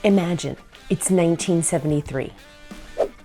Imagine, it's 1973.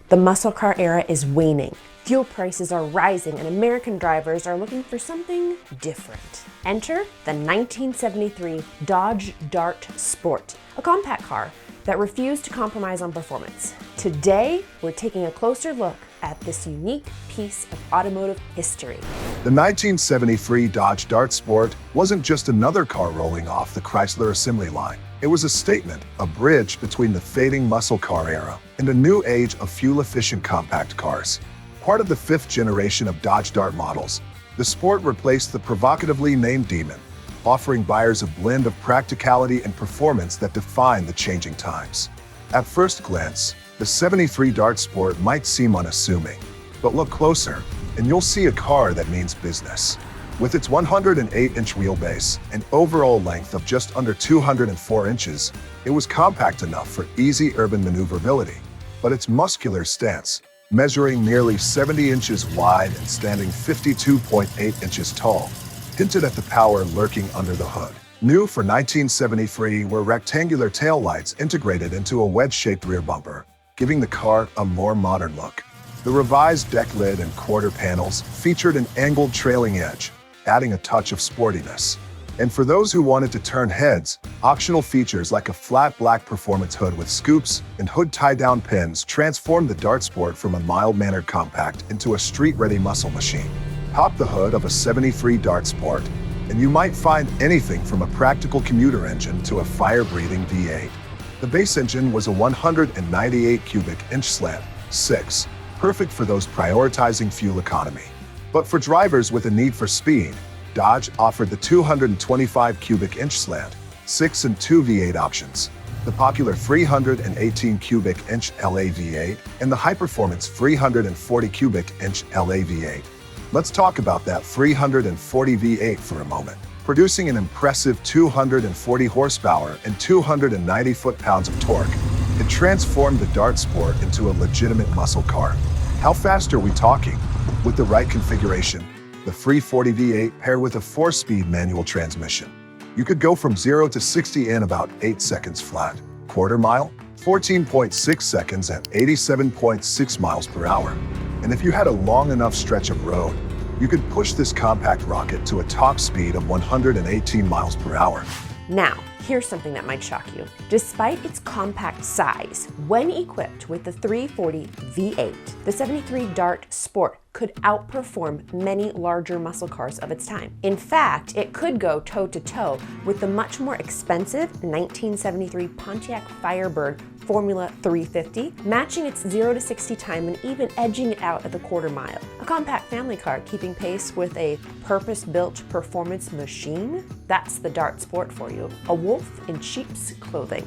The muscle car era is waning. Fuel prices are rising and American drivers are looking for something different. Enter the 1973 Dodge Dart Sport, a compact car that refused to compromise on performance. Today, we're taking a closer look at this unique piece of automotive history. The 1973 Dodge Dart Sport wasn't just another car rolling off the Chrysler assembly line. It was a statement, a bridge between the fading muscle car era and a new age of fuel-efficient compact cars. Part of the fifth generation of Dodge Dart models, the Sport replaced the provocatively named Demon, offering buyers a blend of practicality and performance that defined the changing times. At first glance, the 73 Dart Sport might seem unassuming, but look closer and you'll see a car that means business. With its 108-inch wheelbase and overall length of just under 204 inches, it was compact enough for easy urban maneuverability. But its muscular stance, measuring nearly 70 inches wide and standing 52.8 inches tall, hinted at the power lurking under the hood. New for 1973 were rectangular taillights integrated into a wedge-shaped rear bumper, giving the car a more modern look. The revised deck lid and quarter panels featured an angled trailing edge, adding a touch of sportiness. And for those who wanted to turn heads, optional features like a flat black performance hood with scoops and hood tie-down pins transformed the Dart Sport from a mild-mannered compact into a street-ready muscle machine. Pop the hood of a 73 Dart Sport, and you might find anything from a practical commuter engine to a fire-breathing V8. The base engine was a 198 cubic inch slant 6, perfect for those prioritizing fuel economy. But for drivers with a need for speed, Dodge offered the 225 cubic inch slant 6 and 2 V8 options, the popular 318 cubic inch LA V8 and the high-performance 340 cubic inch LA V8. Let's talk about that 340 V8 for a moment. Producing an impressive 240 horsepower and 290 foot-pounds of torque, it transformed the Dart Sport into a legitimate muscle car. How fast are we talking? With the right configuration, the 340 V8 paired with a 4-speed manual transmission, you could go from 0 to 60 in about 8 seconds flat. Quarter mile, 14.6 seconds at 87.6 miles per hour. And if you had a long enough stretch of road, you could push this compact rocket to a top speed of 118 miles per hour. Now, here's something that might shock you. Despite its compact size, when equipped with the 340 V8, the 73 Dart Sport could outperform many larger muscle cars of its time. In fact, it could go toe-to-toe with the much more expensive 1973 Pontiac Firebird Formula 350, matching its 0 to 60 time and even edging it out at the quarter mile. A compact family car keeping pace with a purpose-built performance machine? That's the Dart Sport for you. A wolf in sheep's clothing.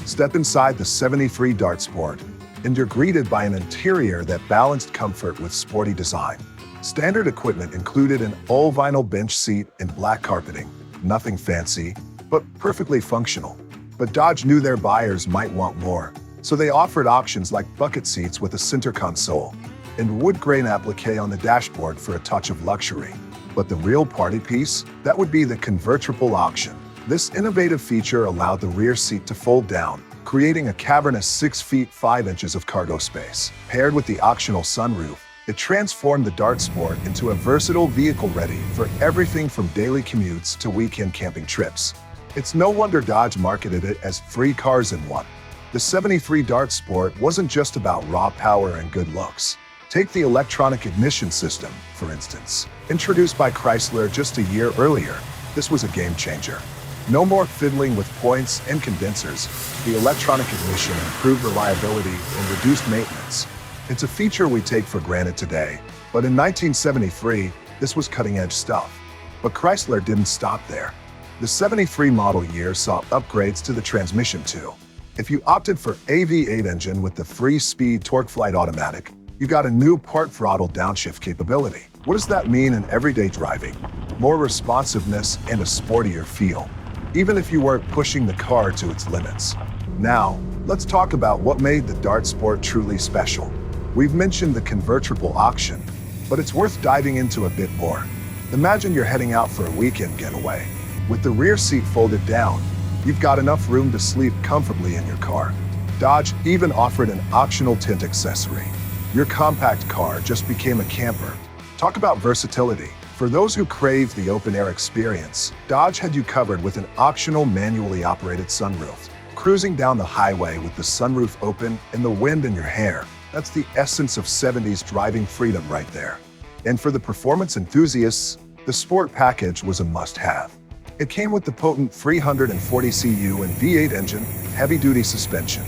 Step inside the 73 Dart Sport, and you're greeted by an interior that balanced comfort with sporty design. Standard equipment included an all-vinyl bench seat and black carpeting. Nothing fancy, but perfectly functional. But Dodge knew their buyers might want more, so they offered options like bucket seats with a center console and wood grain applique on the dashboard for a touch of luxury. But the real party piece? That would be the Convertriple option. This innovative feature allowed the rear seat to fold down, creating a cavernous 6 feet 5 inches of cargo space. Paired with the optional sunroof, it transformed the Dart Sport into a versatile vehicle ready for everything from daily commutes to weekend camping trips. It's no wonder Dodge marketed it as 3 cars in one. The 73 Dart Sport wasn't just about raw power and good looks. Take the electronic ignition system, for instance. Introduced by Chrysler just a year earlier, this was a game changer. No more fiddling with points and condensers. The electronic ignition improved reliability and reduced maintenance. It's a feature we take for granted today, but in 1973, this was cutting-edge stuff. But Chrysler didn't stop there. The 73 model year saw upgrades to the transmission too. If you opted for a V8 engine with the 3-speed TorqueFlite automatic, you got a new part throttle downshift capability. What does that mean in everyday driving? More responsiveness and a sportier feel, even if you weren't pushing the car to its limits. Now, let's talk about what made the Dart Sport truly special. We've mentioned the Convertriple option, but it's worth diving into a bit more. Imagine you're heading out for a weekend getaway. With the rear seat folded down, you've got enough room to sleep comfortably in your car. Dodge even offered an optional tint accessory. Your compact car just became a camper. Talk about versatility. For those who crave the open-air experience, Dodge had you covered with an optional manually operated sunroof. Cruising down the highway with the sunroof open and the wind in your hair, that's the essence of 70s driving freedom right there. And for the performance enthusiasts, the Sport package was a must-have. It came with the potent 340 cu and V8 engine, heavy-duty suspension,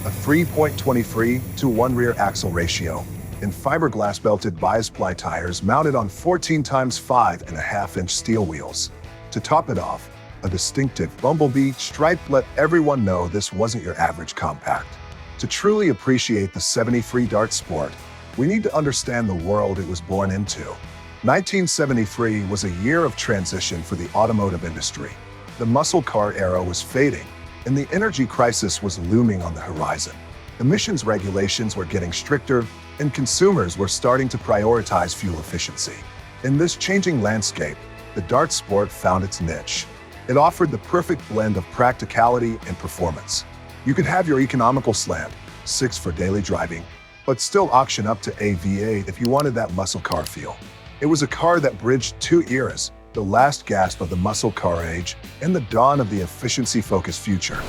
a 3.23-to-1 rear axle ratio, and fiberglass belted bias-ply tires mounted on 14x 5.5-inch steel wheels. To top it off, a distinctive bumblebee stripe let everyone know this wasn't your average compact. To truly appreciate the 73 Dart Sport, we need to understand the world it was born into. 1973 was a year of transition for the automotive industry. The muscle car era was fading, and the energy crisis was looming on the horizon. Emissions regulations were getting stricter, and consumers were starting to prioritize fuel efficiency. In this changing landscape, the Dart Sport found its niche. It offered the perfect blend of practicality and performance. You could have your economical slant, 6 for daily driving, but still auction up to a V8 if you wanted that muscle car feel. It was a car that bridged two eras, the last gasp of the muscle car age and the dawn of the efficiency-focused future.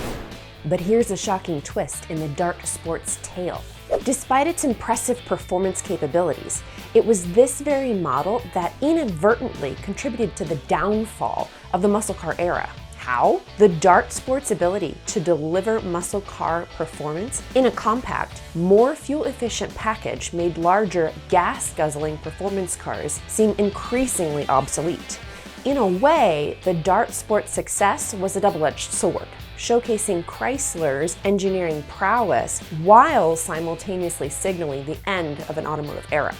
But here's a shocking twist in the Dart Sport's tale. Despite its impressive performance capabilities, it was this very model that inadvertently contributed to the downfall of the muscle car era. How? The Dart Sport's ability to deliver muscle car performance in a compact, more fuel-efficient package made larger, gas-guzzling performance cars seem increasingly obsolete. In a way, the Dart Sport's success was a double-edged sword, showcasing Chrysler's engineering prowess while simultaneously signaling the end of an automotive era.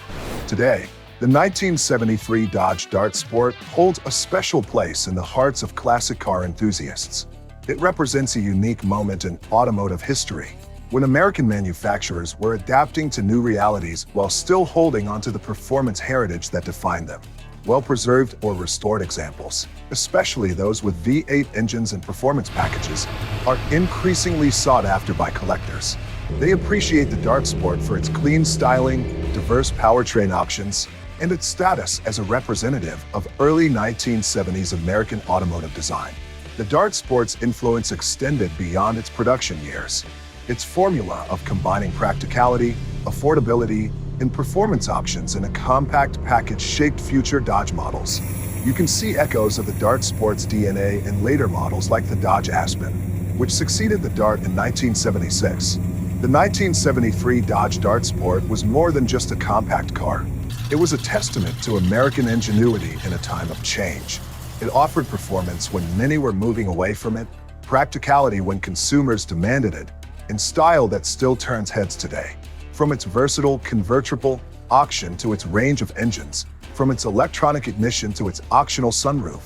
Today, the 1973 Dodge Dart Sport holds a special place in the hearts of classic car enthusiasts. It represents a unique moment in automotive history, when American manufacturers were adapting to new realities while still holding onto the performance heritage that defined them. Well-preserved or restored examples, especially those with V8 engines and performance packages, are increasingly sought after by collectors. They appreciate the Dart Sport for its clean styling, diverse powertrain options, and its status as a representative of early 1970s American automotive design. The Dart Sport's influence extended beyond its production years. Its formula of combining practicality, affordability, and performance options in a compact package shaped future Dodge models. You can see echoes of the Dart Sport's DNA in later models like the Dodge Aspen, which succeeded the Dart in 1976. The 1973 Dodge Dart Sport was more than just a compact car. It was a testament to American ingenuity in a time of change. It offered performance when many were moving away from it, practicality when consumers demanded it, and style that still turns heads today. From its versatile convertible option to its range of engines, from its electronic ignition to its optional sunroof,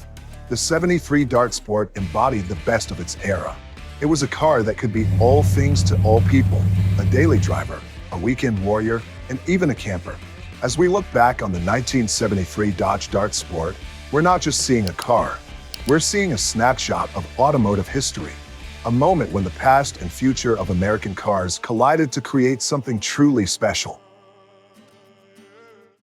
the 73 Dart Sport embodied the best of its era. It was a car that could be all things to all people, a daily driver, a weekend warrior, and even a camper. As we look back on the 1973 Dodge Dart Sport, we're not just seeing a car, we're seeing a snapshot of automotive history, a moment when the past and future of American cars collided to create something truly special.